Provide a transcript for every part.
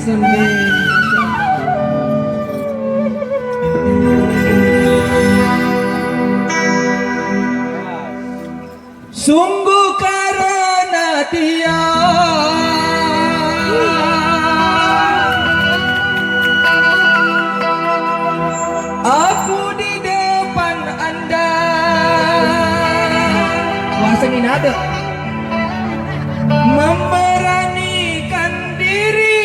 Sungguh karena dia aku di depan Anda. Kuasa ini ada memberanikan diri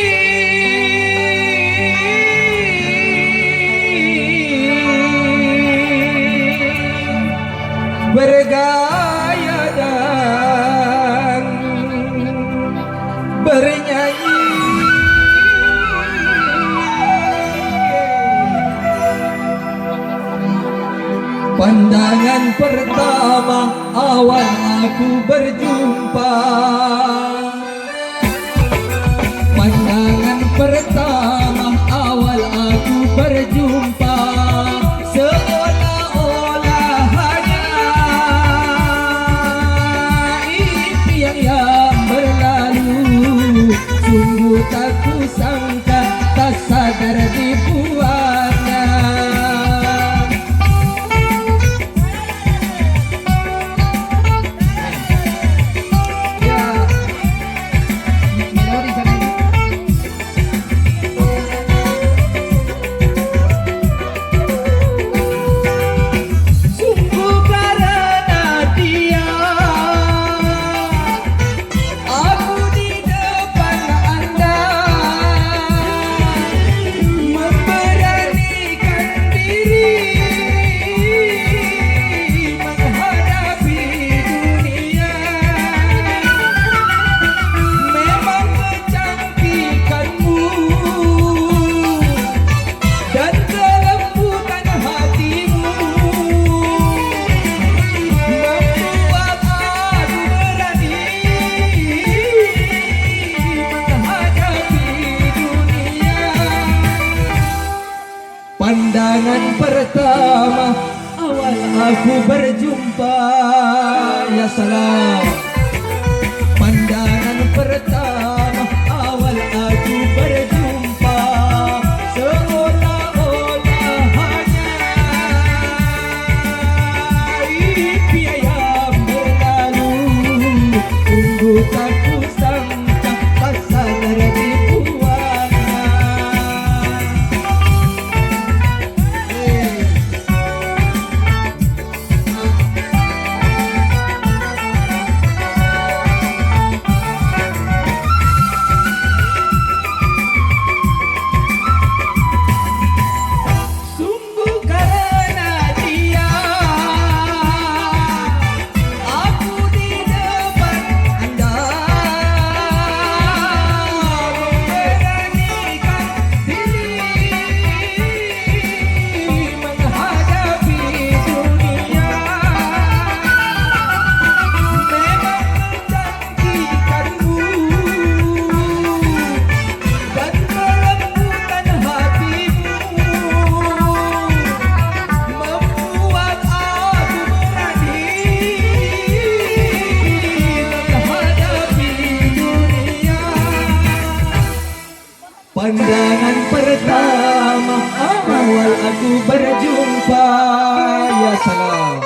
bergaya dan bernyanyi. Pandangan pertama awal aku berjumpa, pandangan pertama awal aku berjumpa, seolah-olah hanya impian yang berlalu. Sungguh tak kusangka, tak sadar dibuatnya. Pandangan pertama awal aku berjumpa, ya salam. Pandangan pertama awal aku berjumpa, seolah-olah hanya impian yang berlalu. Sungguh tak kusangka, tak sadar dibuatnya. Pandangan pertama awal aku berjumpa, ya salam.